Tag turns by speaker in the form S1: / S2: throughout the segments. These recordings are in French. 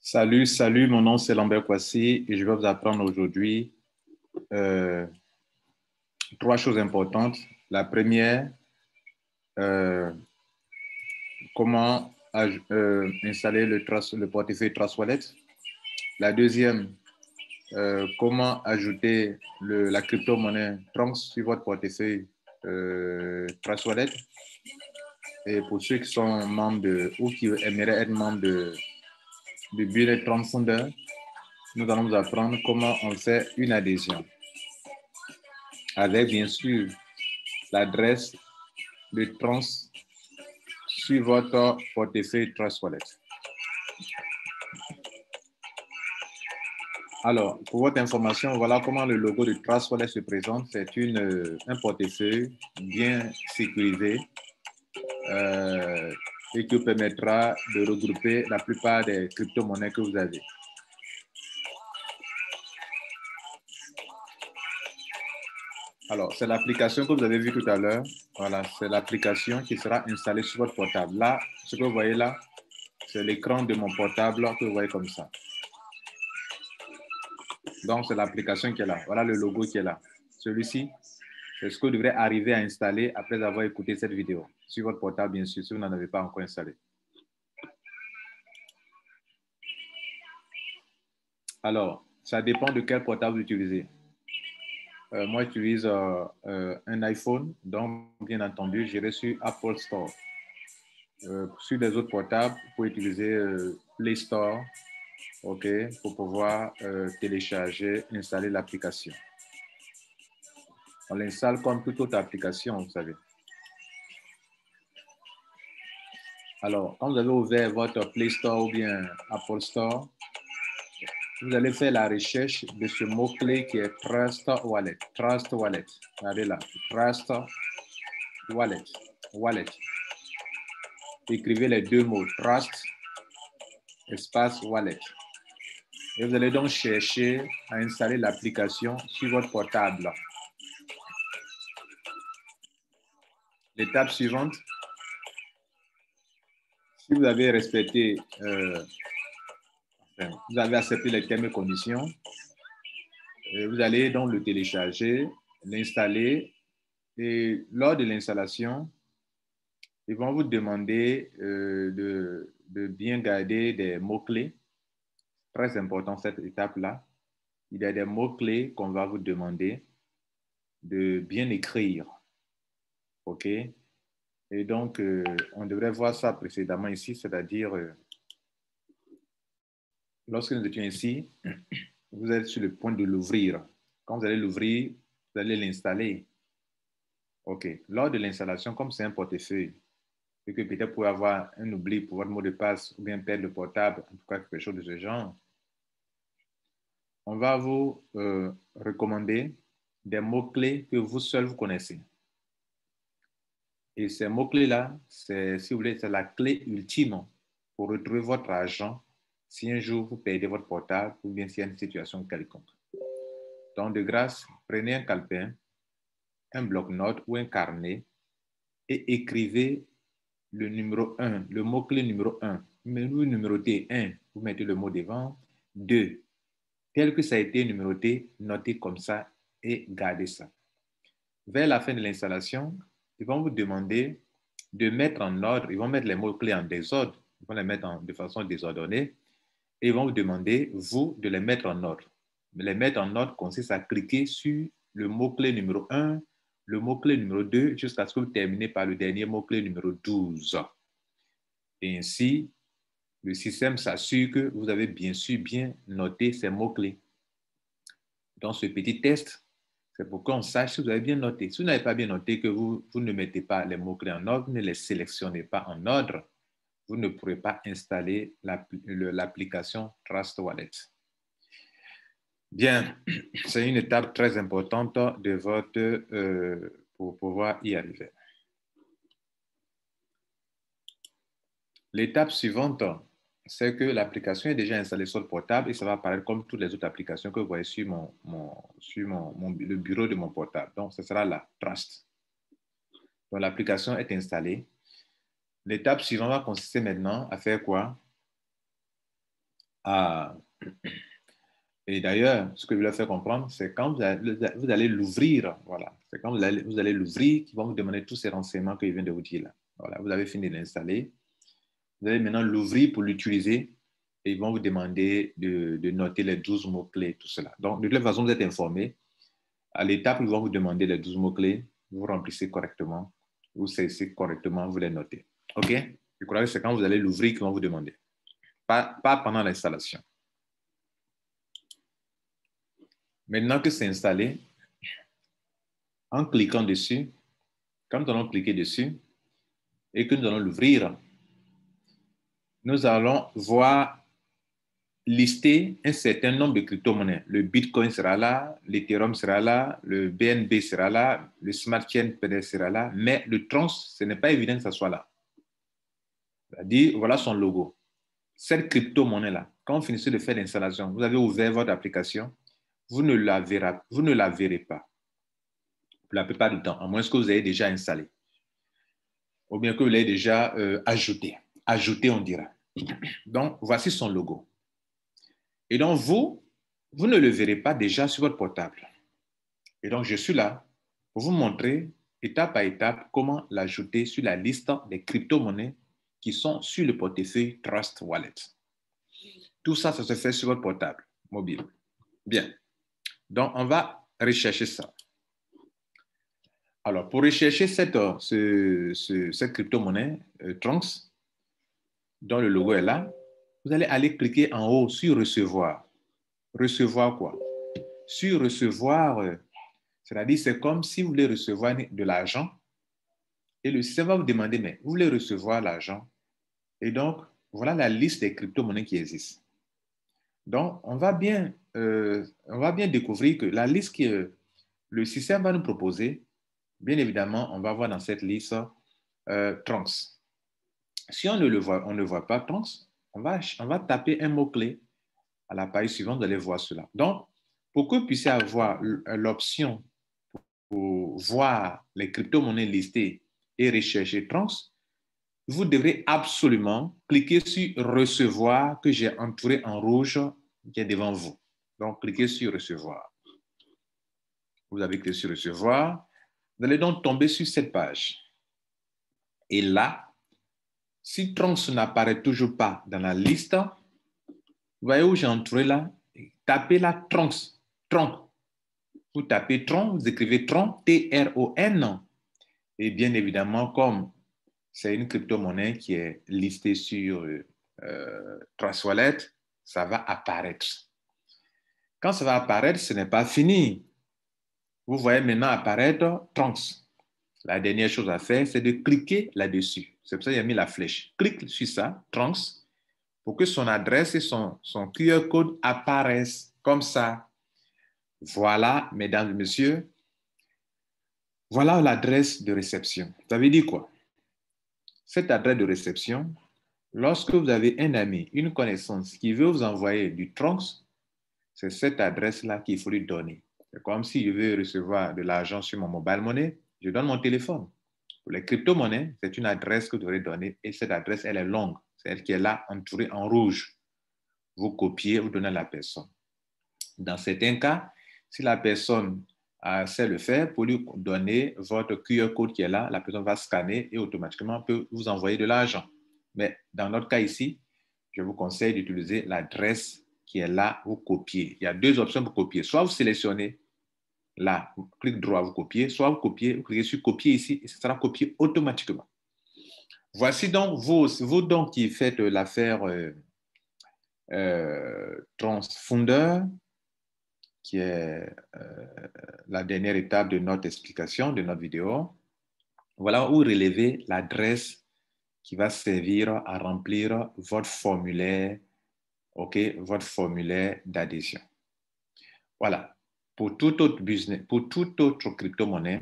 S1: Salut, mon nom c'est Lambert Kwasi et je vais vous apprendre aujourd'hui euh, trois choses importantes. La première, euh, comment installer le portefeuille Trust Wallet. La deuxième, comment ajouter la crypto-monnaie Trunks sur votre portefeuille Trust Wallet. Et pour ceux qui sont membres ou qui aimeraient être membres de Bullet Trunks Founder, nous allons vous apprendre comment on fait une adhésion avec bien sûr l'adresse de Trunks sur votre portefeuille Trust Wallet. Alors, pour votre information, voilà comment le logo de Trust Wallet se présente. C'est un portefeuille bien sécurisé et qui vous permettra de regrouper la plupart des crypto-monnaies que vous avez. Alors, c'est l'application que vous avez vue tout à l'heure. Voilà, c'est l'application qui sera installée sur votre portable. Là, ce que vous voyez là, c'est l'écran de mon portable que vous voyez comme ça. Donc, c'est l'application qui est là. Voilà le logo qui est là. Celui-ci, c'est ce que vous devrez arriver à installer après avoir écouté cette vidéo. Sur votre portable, bien sûr, si vous n'en avez pas encore installé. Alors, ça dépend de quel portable vous utilisez. Moi, j'utilise un iPhone, donc, bien entendu, j'irai sur Apple Store. Sur les autres portables, vous pouvez utiliser Play Store, OK, pour pouvoir télécharger, installer l'application. On l'installe comme toute autre application, vous savez. Alors, quand vous avez ouvert votre Play Store ou bien Apple Store, vous allez faire la recherche de ce mot-clé qui est Trust Wallet. Trust Wallet. Regardez là. Trust Wallet. Wallet. Écrivez les deux mots. Trust, espace Wallet. Et vous allez donc chercher à installer l'application sur votre portable. L'étape suivante, si vous avez respecté, vous avez accepté les termes et conditions, vous allez donc le télécharger, l'installer et lors de l'installation, ils vont vous demander de bien garder des mots-clés. Très important cette étape-là. Il y a des mots-clés qu'on va vous demander de bien écrire. OK? Et donc, on devrait voir ça précédemment ici, c'est-à-dire, lorsque nous étions ici, vous êtes sur le point de l'ouvrir. Quand vous allez l'ouvrir, vous allez l'installer. OK. Lors de l'installation, comme c'est un portefeuille, et que peut-être vous pouvez avoir un oubli pour votre mot de passe ou bien perdre le portable, en tout cas quelque chose de ce genre, on va vous recommander des mots-clés que vous seul vous connaissez. Et ces mots-clés-là, si vous voulez, c'est la clé ultime pour retrouver votre argent si un jour vous perdez votre portable ou bien s'il y a une situation quelconque. Donc, de grâce, prenez un calepin, un bloc-notes ou un carnet et écrivez le numéro 1, le mot-clé numéro 1. Mais vous numérotez 1, vous mettez le mot devant. 2, tel que ça a été numéroté, notez comme ça et gardez ça. Vers la fin de l'installation, ils vont vous demander de mettre en ordre, ils vont mettre les mots-clés en désordre, ils vont les mettre de façon désordonnée et ils vont vous demander, vous, de les mettre en ordre. Les mettre en ordre consiste à cliquer sur le mot-clé numéro 1, le mot-clé numéro 2, jusqu'à ce que vous terminez par le dernier mot-clé numéro 12. Et ainsi, le système s'assure que vous avez bien sûr bien noté ces mots-clés. Dans ce petit test, c'est pour qu'on sache si vous avez bien noté. Si vous n'avez pas bien noté, que vous ne mettez pas les mots-clés en ordre, ne les sélectionnez pas en ordre, vous ne pourrez pas installer l'application Trust Wallet. Bien, c'est une étape très importante pour pouvoir y arriver. L'étape suivante, c'est que l'application est déjà installée sur le portable et ça va apparaître comme toutes les autres applications que vous voyez sur le bureau de mon portable. Donc, ce sera la Trust. Donc, l'application est installée. L'étape suivante va consister maintenant à faire quoi? à... Et d'ailleurs, ce que je voulais faire comprendre, c'est quand vous allez l'ouvrir, voilà, c'est quand vous allez l'ouvrir qu'ils vont vous demander tous ces renseignements que je viens de vous dire là. Voilà, vous avez fini de l'installer. Vous allez maintenant l'ouvrir pour l'utiliser et ils vont vous demander de noter les 12 mots-clés, tout cela. Donc, de toute façon, vous êtes informé. À l'étape où ils vont vous demander les 12 mots-clés, vous remplissez correctement, vous saisissez correctement, vous les notez. OK? Je crois que c'est quand vous allez l'ouvrir qu'ils vont vous demander. Pas pendant l'installation. Maintenant que c'est installé, en cliquant dessus, quand nous allons cliquer dessus et que nous allons l'ouvrir, nous allons voir lister un certain nombre de crypto-monnaies. Le Bitcoin sera là, l'Ethereum sera là, le BNB sera là, le Smart Chain peut-être sera là, mais le Tron, ce n'est pas évident que ça soit là. C'est-à-dire, voilà son logo. Cette crypto-monnaie-là, quand vous finissez de faire l'installation, vous avez ouvert votre application, vous ne la verrez pas. Pour la plupart du temps, à moins que vous ayez déjà installé. Ou bien que vous l'ayez déjà ajouté. Ajouté, on dira. Donc, voici son logo. Et donc, vous ne le verrez pas déjà sur votre portable. Et donc, je suis là pour vous montrer étape par étape comment l'ajouter sur la liste des crypto-monnaies qui sont sur le portefeuille Trust Wallet. Tout ça, ça se fait sur votre portable mobile. Bien. Donc, on va rechercher ça. Alors, pour rechercher cette crypto-monnaie Trunks, dont le logo est là, vous allez aller cliquer en haut sur Recevoir. Recevoir quoi? Sur Recevoir, c'est-à-dire c'est comme si vous voulez recevoir de l'argent et le système va vous demander, mais vous voulez recevoir l'argent? Et donc, voilà la liste des crypto-monnaies qui existent. Donc, on va bien découvrir que la liste que le système va nous proposer, bien évidemment, on va voir dans cette liste Trunks. Si on ne voit pas Trunks, on va taper un mot-clé à la page suivante, vous allez voir cela. Donc, pour que vous puissiez avoir l'option pour voir les crypto-monnaies listées et rechercher Trunks, vous devrez absolument cliquer sur Recevoir que j'ai entouré en rouge qui est devant vous. Donc, cliquez sur Recevoir. Vous avez cliqué sur Recevoir. Vous allez donc tomber sur cette page. Et là, si Trunks n'apparaît toujours pas dans la liste, vous voyez où j'ai entouré là, tapez là Trunks. Tron. Vous tapez Tron, vous écrivez Tron, T-R-O-N. Et bien évidemment, comme c'est une crypto-monnaie qui est listée sur Trust Wallet, ça va apparaître. Quand ça va apparaître, ce n'est pas fini. Vous voyez maintenant apparaître Trunks. La dernière chose à faire, c'est de cliquer là-dessus. C'est pour ça qu'il a mis la flèche. Clique sur ça, Trunks, pour que son adresse et son QR code apparaissent comme ça. Voilà, mesdames et messieurs, voilà l'adresse de réception. Ça veut dire quoi? Cette adresse de réception, lorsque vous avez un ami, une connaissance qui veut vous envoyer du Trunks, c'est cette adresse-là qu'il faut lui donner. C'est comme si je veux recevoir de l'argent sur mon mobile money, je donne mon téléphone. Pour les crypto-monnaies, c'est une adresse que vous devrez donner et cette adresse, elle est longue. C'est elle qui est là, entourée en rouge. Vous copiez, vous donnez à la personne. Dans certains cas, si la personne sait le faire, pour lui donner votre QR code qui est là, la personne va scanner et automatiquement peut vous envoyer de l'argent. Mais dans notre cas ici, je vous conseille d'utiliser l'adresse qui est là, vous copiez. Il y a deux options pour copier. Soit vous sélectionnez là, vous cliquez droit, vous copiez, soit vous copiez, vous cliquez sur copier ici et ce sera copié automatiquement. Voici donc vous donc qui faites l'affaire Transfounder, qui est la dernière étape de notre explication, de notre vidéo. Voilà où relevez l'adresse qui va servir à remplir votre formulaire, votre formulaire d'adhésion. Voilà. Pour tout autre business, pour toute autre crypto-monnaie,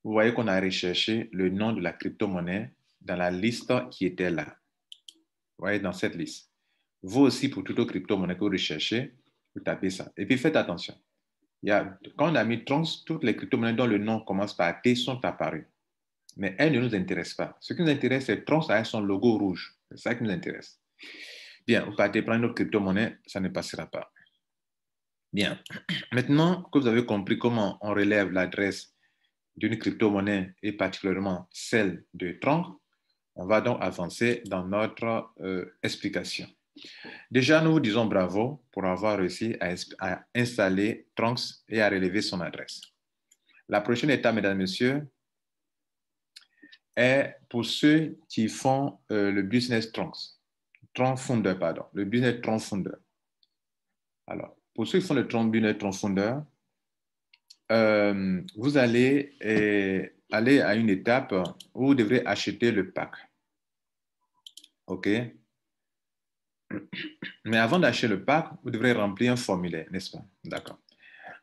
S1: vous voyez qu'on a recherché le nom de la crypto-monnaie dans la liste qui était là. Vous voyez, dans cette liste. Vous aussi, pour toute autre crypto-monnaie que vous recherchez, vous tapez ça. Et puis, faites attention. Quand on a mis Trunks, toutes les crypto-monnaies dont le nom commence par T sont apparues. Mais elles ne nous intéressent pas. Ce qui nous intéresse, c'est Trunks avec son logo rouge. C'est ça qui nous intéresse. Bien, vous partez prendre une autre crypto-monnaie, ça ne passera pas. Bien. Maintenant que vous avez compris comment on relève l'adresse d'une crypto-monnaie et particulièrement celle de Tronc, on va donc avancer dans notre explication. Déjà, nous vous disons bravo pour avoir réussi à installer Tronc et à relever son adresse. La prochaine étape, mesdames et messieurs, est pour ceux qui font le business Tronc Founder, pardon, le business Tronc Founder. Alors, pour ceux qui font le business Tronc Founder, vous allez aller à une étape où vous devrez acheter le pack. OK? Mais avant d'acheter le pack, vous devrez remplir un formulaire, n'est-ce pas? D'accord.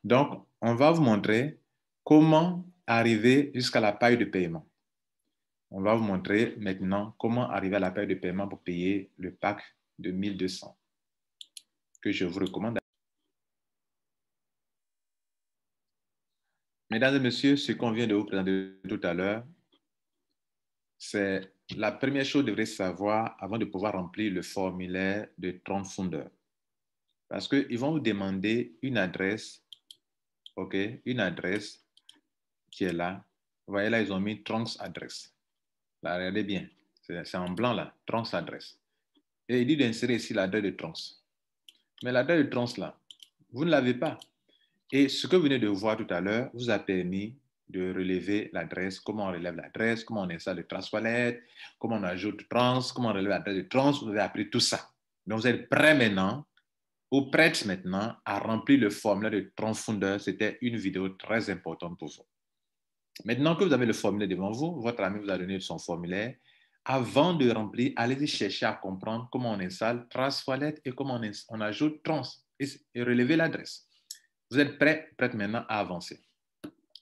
S1: Donc, on va vous montrer comment arriver jusqu'à la paille de paiement. On va vous montrer maintenant comment arriver à la paille de paiement pour payer le pack de 1200 que je vous recommande. Mesdames et messieurs, ce qu'on vient de vous présenter tout à l'heure, c'est la première chose que vous devrez savoir avant de pouvoir remplir le formulaire de Tronc Founder. Parce qu'ils vont vous demander une adresse, OK, une adresse qui est là. Vous voyez là, ils ont mis Tronc's adresse. Là, regardez bien, c'est en blanc là, Tronc's adresse. Et il dit d'insérer ici l'adresse de Tronc. Mais l'adresse de Tronc là, vous ne l'avez pas. Et ce que vous venez de voir tout à l'heure vous a permis de relever l'adresse, comment on relève l'adresse, comment on installe le Trans-Wallet, comment on ajoute Trans, comment on relève l'adresse de Trans. Vous avez appris tout ça. Donc, vous êtes prêts maintenant, ou prêtes maintenant à remplir le formulaire de Tronc Founder. C'était une vidéo très importante pour vous. Maintenant que vous avez le formulaire devant vous, votre ami vous a donné son formulaire. Avant de remplir, allez-y chercher à comprendre comment on installe Trans-Wallet et comment on ajoute Trans et relever l'adresse. Vous êtes prêts maintenant à avancer.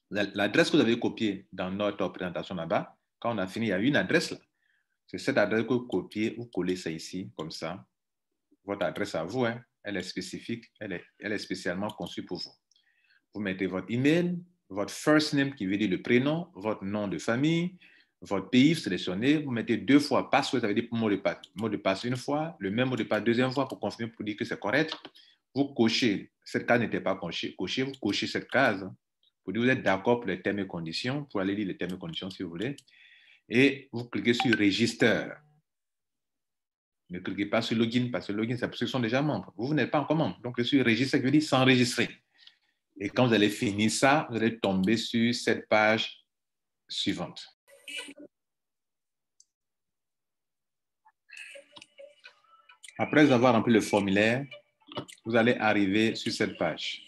S1: L'adresse que vous avez copiée dans notre présentation là-bas, quand on a fini, il y a une adresse là. C'est cette adresse que vous copiez, vous collez ça ici, comme ça. Votre adresse à vous, hein, elle est spécifique, elle est spécialement conçue pour vous. Vous mettez votre email, votre first name qui veut dire le prénom, votre nom de famille, votre pays sélectionné. Vous mettez 2 fois password, ça veut dire mot de passe. Mot de passe une fois, le même mot de passe 2e fois pour confirmer, pour dire que c'est correct. Vous cochez, cette case n'était pas cochée, vous cochez cette case pour dire que vous êtes d'accord pour les termes et conditions, pour aller lire les termes et conditions si vous voulez, et vous cliquez sur Register. Ne cliquez pas sur Login, parce que Login, c'est pour ceux qui sont déjà membres. Vous n'êtes pas encore membre. Donc, sur Register, qui veut dire s'enregistrer. Et quand vous allez finir ça, vous allez tomber sur cette page suivante. Après avoir rempli le formulaire, vous allez arriver sur cette page.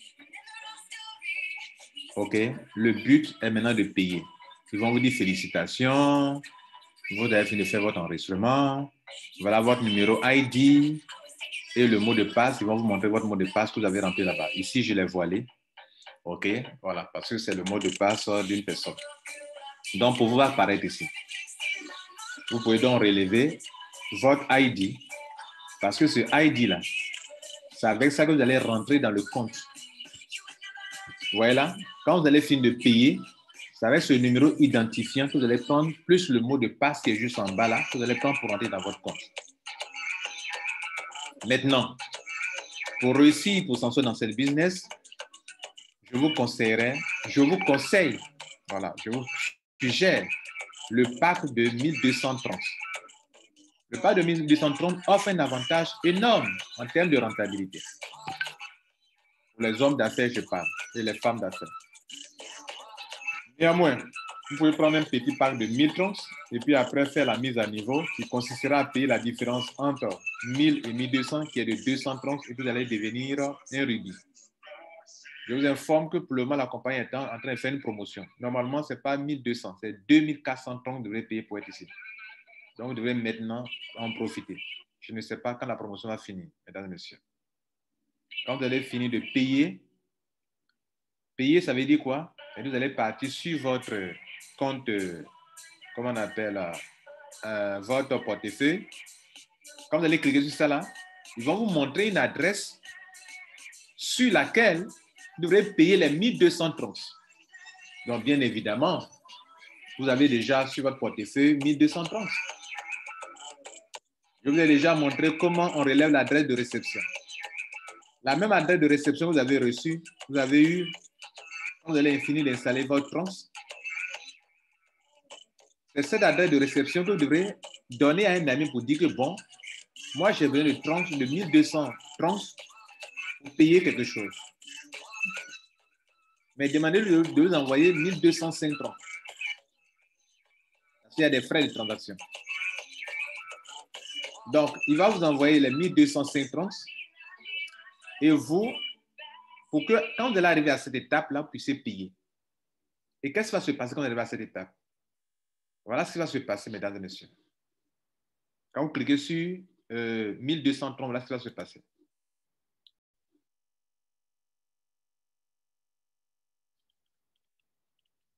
S1: OK? Le but est maintenant de payer. Ils vont vous dire félicitations. Vous avez fini de faire votre enregistrement. Voilà votre numéro ID et le mot de passe. Ils vont vous montrer votre mot de passe que vous avez rempli là-bas. Ici, je l'ai voilé. OK? Voilà, parce que c'est le mot de passe d'une personne. Donc, pour vous apparaître ici, vous pouvez donc relever votre ID. Parce que ce ID-là, c'est avec ça que vous allez rentrer dans le compte. Vous voyez là? Quand vous allez finir de payer, c'est avec ce numéro identifiant que vous allez prendre, plus le mot de passe qui est juste en bas là, que vous allez prendre pour rentrer dans votre compte. Maintenant, pour réussir, pour s'en sortir dans cette business, je vous suggère le pack de 1230. Le pack de 1230 offre un avantage énorme en termes de rentabilité. Pour les hommes d'affaires, je parle, et les femmes d'affaires. Néanmoins, vous pouvez prendre un petit pack de 1000 troncs et puis après faire la mise à niveau qui consistera à payer la différence entre 1000 et 1200 qui est de 200 troncs et vous allez devenir un rubis. Je vous informe que pour le moment, la compagnie est en train de faire une promotion. Normalement, ce n'est pas 1200, c'est 2400 troncs que vous devrez payer pour être ici. Donc, vous devrez maintenant en profiter. Je ne sais pas quand la promotion va finir, mesdames et messieurs. Quand vous allez finir de payer, payer, ça veut dire quoi? Vous allez partir sur votre compte, comment on appelle, votre portefeuille. Quand vous allez cliquer sur ça là, ils vont vous montrer une adresse sur laquelle vous devrez payer les 1200 troncs. Donc, bien évidemment, vous avez déjà sur votre portefeuille 1200 troncs. Je vous ai déjà montré comment on relève l'adresse de réception. La même adresse de réception que vous avez reçue, vous avez eu, quand vous allez finir d'installer votre Troncs, c'est cette adresse de réception que vous devrez donner à un ami pour dire que bon, moi j'ai besoin de Troncs, de 1200 Troncs pour payer quelque chose. Mais demandez-lui de vous envoyer 1205 Troncs. Parce qu'il y a des frais de transaction. Donc, il va vous envoyer les 1205 Troncs et vous, pour que quand vous allez arriver à cette étape-là, vous puissiez payer. Et qu'est-ce qui va se passer quand vous arrivez à cette étape? Voilà ce qui va se passer, mesdames et messieurs. Quand vous cliquez sur 1200 Troncs, voilà ce qui va se passer.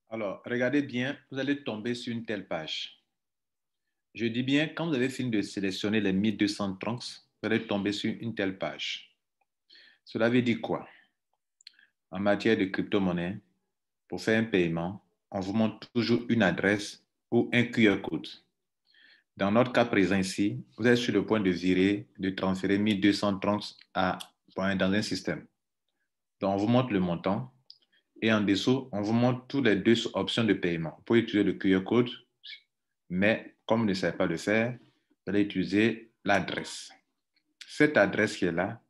S1: Alors, regardez bien, vous allez tomber sur une telle page. Je dis bien, quand vous avez fini de sélectionner les 1200 Troncs, vous allez tomber sur une telle page. Cela veut dire quoi? En matière de crypto-monnaie, pour faire un paiement, on vous montre toujours une adresse ou un QR code. Dans notre cas présent ici, vous êtes sur le point de virer, de transférer 1200 Troncs dans un système. Donc, on vous montre le montant et en dessous, on vous montre toutes les deux options de paiement. Vous pouvez utiliser le QR code, mais comme vous ne savez pas le faire, vous allez utiliser l'adresse. Cette adresse qui est là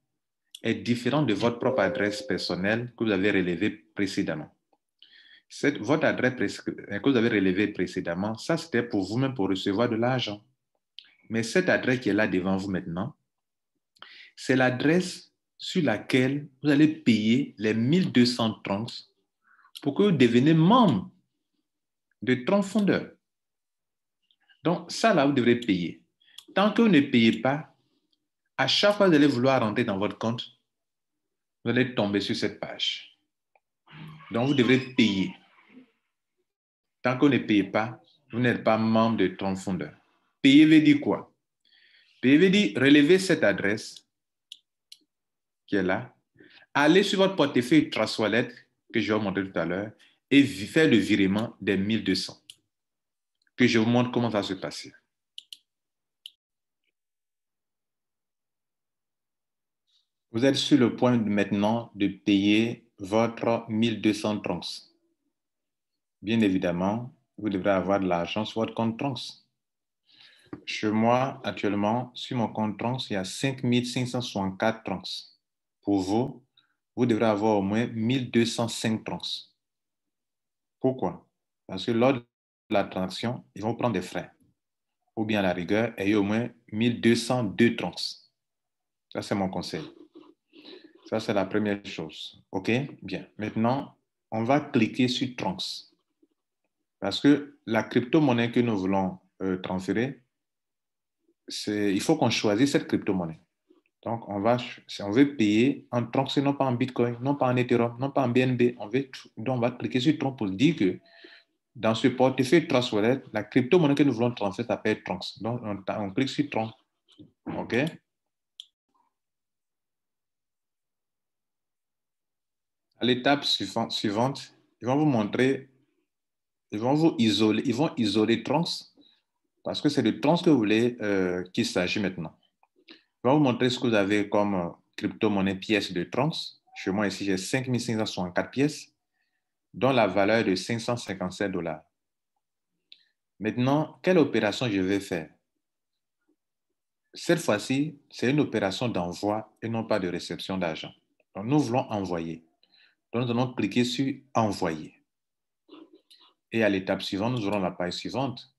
S1: est différente de votre propre adresse personnelle que vous avez relevée précédemment. Votre adresse que vous avez relevée précédemment, ça c'était pour vous-même pour recevoir de l'argent. Mais cette adresse qui est là devant vous maintenant, c'est l'adresse sur laquelle vous allez payer les 1200 Troncs pour que vous deveniez membre de Tronc Fondeur. Donc, ça là, vous devrez payer. Tant que vous ne payez pas, à chaque fois que vous allez vouloir rentrer dans votre compte, vous allez tomber sur cette page. Donc, vous devrez payer. Tant que vous ne payez pas, vous n'êtes pas membre de Tronc Fondeur. Payer veut dire quoi? Payer veut dire relever cette adresse qui est là, aller sur votre portefeuille Trust Wallet que je vais vous montrer tout à l'heure et faire le virement des 1200. Que je vous montre comment ça va se passer. Vous êtes sur le point maintenant de payer votre 1200 Troncs. Bien évidemment, vous devrez avoir de l'argent sur votre compte Troncs. Chez moi, actuellement, sur mon compte Troncs, il y a 5564 Troncs. Pour vous, vous devrez avoir au moins 1205 Troncs. Pourquoi? Parce que lors de la transaction, ils vont prendre des frais. Ou bien à la rigueur, ayez au moins 1202 Troncs. Ça, c'est mon conseil. Ça, c'est la première chose. OK? Bien. Maintenant, on va cliquer sur Troncs. Parce que la crypto-monnaie que nous voulons transférer, il faut qu'on choisisse cette crypto-monnaie. Donc, on veut payer en Troncs et non pas en Bitcoin, non pas en Ethereum, non pas en BNB. Donc, on va cliquer sur Troncs pour dire que dans ce portefeuille Trust Wallet, la crypto-monnaie que nous voulons transférer s'appelle Troncs. Donc, on clique sur Troncs. OK? À l'étape suivante, ils vont vous montrer, ils vont isoler Troncs parce que c'est de Troncs que vous voulez qu'il s'agit maintenant. Ils vont vous montrer ce que vous avez comme crypto-monnaie pièce de Troncs. Chez moi, ici, j'ai 5564 pièces, dont la valeur est de 557 $. Maintenant, quelle opération je vais faire? Cette fois-ci, c'est une opération d'envoi et non pas de réception d'argent. Donc, nous voulons envoyer. Donc, nous allons cliquer sur Envoyer. Et à l'étape suivante, nous aurons la page suivante.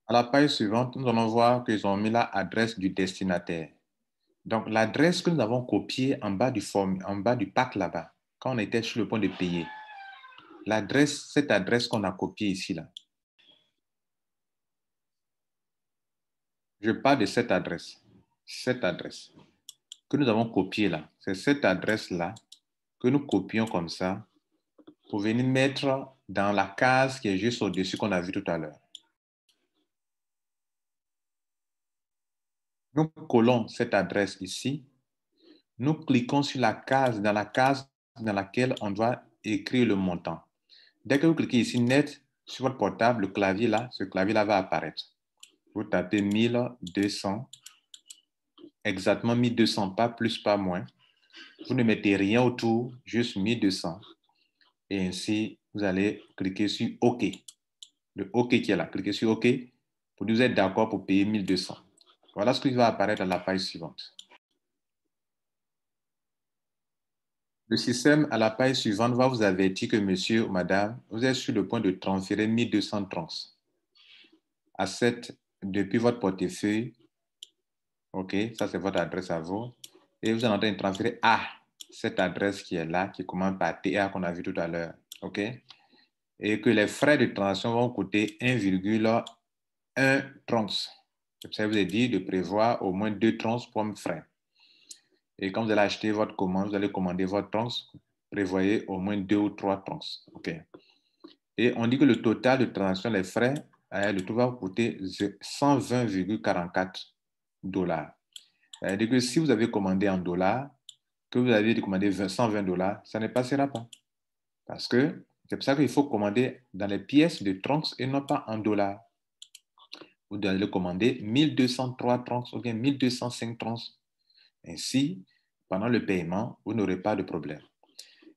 S1: À la page suivante, nous allons voir qu'ils ont mis l'adresse du destinataire. Donc, l'adresse que nous avons copiée en bas du pack là-bas, quand on était sur le point de payer. Cette adresse qu'on a copiée ici, là. Je parle de cette adresse que nous avons copiée là. C'est cette adresse-là que nous copions comme ça pour venir mettre dans la case qui est juste au-dessus qu'on a vu tout à l'heure. Nous collons cette adresse ici. Nous cliquons sur la case dans laquelle on doit écrire le montant. Dès que vous cliquez ici, Net, Sur votre portable, le clavier là, ce clavier-là va apparaître. Vous tapez 1200, exactement 1200, pas plus, pas moins. Vous ne mettez rien autour, juste 1200. Et ainsi, vous allez cliquer sur OK. Le OK qui est là, cliquez sur OK pour nous être d'accord pour payer 1200. Voilà ce qui va apparaître à la page suivante. Le système à la page suivante va vous avertir que monsieur ou madame, vous êtes sur le point de transférer 1200 trans depuis votre portefeuille. OK, ça c'est votre adresse à vous. Et vous êtes en train de transférer à cette adresse qui est là, qui commence par TA qu'on a vu tout à l'heure. OK? Et que les frais de transaction vont coûter 1,1 trans. Ça vous est dit de prévoir au moins 2 trans comme frais. Et quand vous allez acheter votre commande, vous allez commander votre trans, prévoyez au moins 2 ou 3 trans. OK. Et on dit que le total de transaction, les frais, le tout va coûter 120,44 $. C'est-à-dire que si vous avez commandé en dollars, que vous avez commandé 120 $, ça ne passera pas. Parce que c'est pour ça qu'il faut commander dans les pièces de trans et non pas en dollars. Vous allez commander 1203 trans ou bien 1205 trans. Ainsi, pendant le paiement, vous n'aurez pas de problème.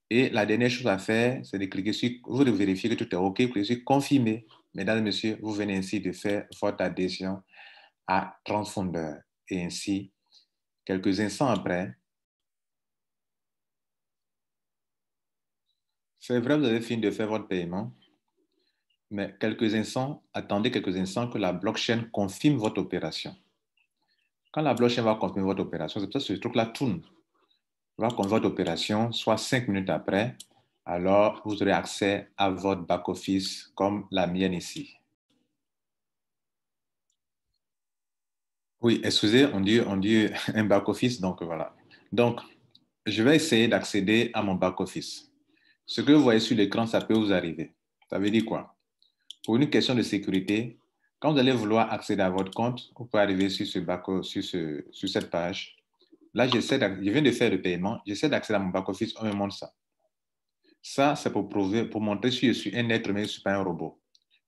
S1: Et la dernière chose à faire, c'est de cliquer sur, vous vérifiez que tout est OK, cliquez sur confirmer. Mesdames et messieurs, vous venez ainsi de faire votre adhésion à Transfondeur. Et ainsi, quelques instants après, c'est vrai, vous avez fini de faire votre paiement, mais attendez quelques instants que la blockchain confirme votre opération. Quand la blockchain va confirmer votre opération, c'est pour ça que ce truc-là tourne. Va confirmer votre opération, soit 5 minutes après, alors vous aurez accès à votre back-office comme la mienne ici. Oui, excusez, on dit un back-office, donc voilà. Donc, je vais essayer d'accéder à mon back-office. Ce que vous voyez sur l'écran, ça peut vous arriver. Ça veut dire quoi? Pour une question de sécurité, quand vous allez vouloir accéder à votre compte, vous pouvez arriver sur cette page. Là, je viens de faire le paiement, j'essaie d'accéder à mon back-office, on me montre ça. Ça, c'est pour montrer si je suis un être humain, je ne suis pas un robot.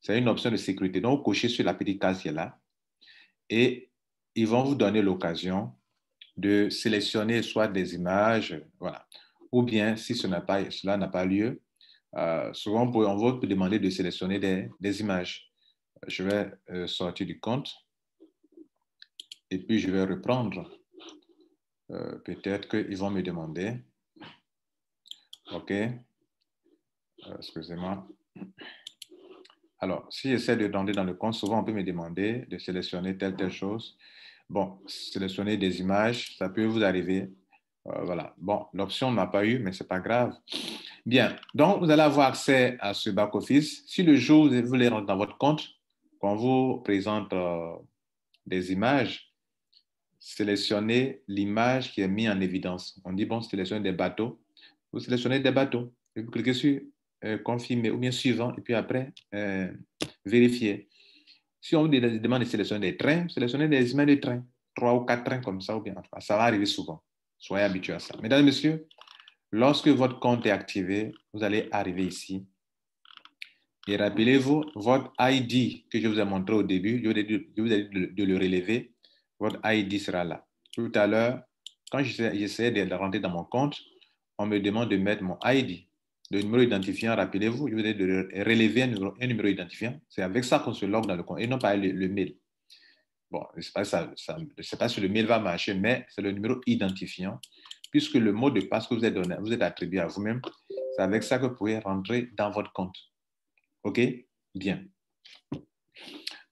S1: C'est une option de sécurité. Donc, vous cochez sur la petite case qui est là et ils vont vous donner l'occasion de sélectionner soit des images, voilà. Ou bien, si cela n'a pas lieu, souvent, on va vous demander de sélectionner des images. Je vais sortir du compte et puis je vais reprendre. Peut-être qu'ils vont me demander. OK. Excusez-moi. Alors, si j'essaie de demander dans le compte, souvent on peut me demander de sélectionner telle chose. Bon, sélectionner des images, ça peut vous arriver. Voilà. Bon, l'option n'a pas eu, mais ce n'est pas grave. Bien. Donc, vous allez avoir accès à ce back-office. Si le jour où vous voulez rentrer dans votre compte, qu'on vous présente des images, sélectionnez l'image qui est mise en évidence. On dit, bon, sélectionnez des bateaux. Vous sélectionnez des bateaux. Et vous cliquez sur confirmer ou bien suivant, et puis après, vérifier. Si on vous demande de sélectionner des trains, sélectionnez des images de trains. 3 ou 4 trains comme ça, ou bien ça va arriver souvent. Soyez habitués à ça. Mesdames et messieurs, lorsque votre compte est activé, vous allez arriver ici. Et rappelez-vous, votre ID que je vous ai montré au début, je vous ai dit de le relever. Votre ID sera là. Tout à l'heure, quand j'essayais de rentrer dans mon compte, on me demande de mettre mon ID. Le numéro identifiant, rappelez-vous, je vous ai dit de relever un numéro identifiant. C'est avec ça qu'on se log dans le compte et non pas le mail. Bon, je ne sais pas si le mail va marcher, mais c'est le numéro identifiant, puisque le mot de passe que vous êtes attribué à vous-même, c'est avec ça que vous pouvez rentrer dans votre compte. OK? Bien.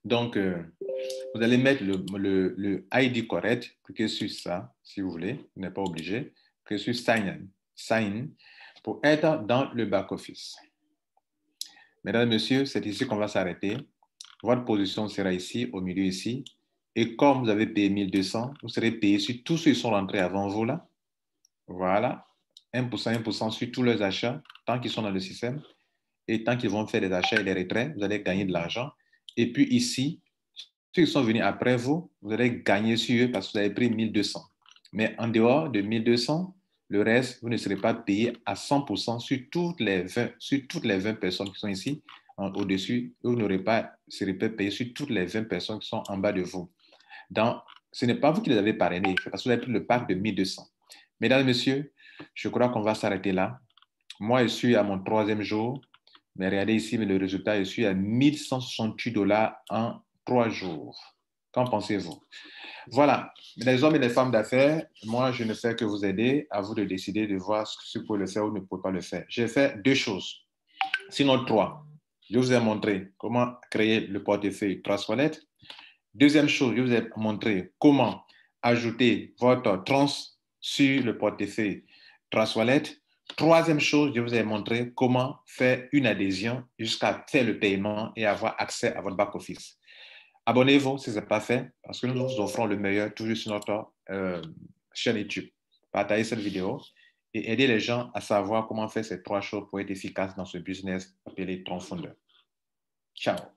S1: Donc, vous allez mettre le ID correct, cliquez sur ça, si vous voulez, vous n'êtes pas obligé, cliquez sur Sign pour être dans le back-office. Mesdames et messieurs, c'est ici qu'on va s'arrêter. Votre position sera ici, au milieu ici. Et comme vous avez payé 1200, vous serez payé sur tous ceux qui sont rentrés avant vous là. Voilà. 1%, 1% sur tous leurs achats, tant qu'ils sont dans le système. Et tant qu'ils vont faire des achats et des retraits, vous allez gagner de l'argent. Et puis ici, ceux qui sont venus après vous, vous allez gagner sur eux parce que vous avez pris 1200. Mais en dehors de 1200, le reste, vous ne serez pas payé à 100% sur toutes les 20 personnes qui sont ici. au-dessus, vous n'aurez pas ce repère payé sur toutes les 20 personnes qui sont en bas de vous. Donc, ce n'est pas vous qui les avez parrainés, c'est parce que vous avez pris le pack de 1200. Mesdames et messieurs, je crois qu'on va s'arrêter là. Moi, je suis à mon 3e jour, mais regardez ici, mais le résultat, je suis à 1168 $ en 3 jours. Qu'en pensez-vous? Voilà, les hommes et les femmes d'affaires, moi, je ne fais que vous aider. À vous de décider de voir si vous pouvez le faire ou ne pouvez pas le faire. J'ai fait 2 choses, sinon 3. Je vous ai montré comment créer le portefeuille Trust-Wallet. Deuxième chose, je vous ai montré comment ajouter votre trans sur le portefeuille Trust-Wallet. Troisième chose, je vous ai montré comment faire une adhésion jusqu'à faire le paiement et avoir accès à votre back-office. Abonnez-vous si ce n'est pas fait, parce que nous vous offrons le meilleur toujours sur notre chaîne YouTube. Partagez cette vidéo et aidez les gens à savoir comment faire ces 3 choses pour être efficaces dans ce business appelé Tronc Fondeur. Ciao.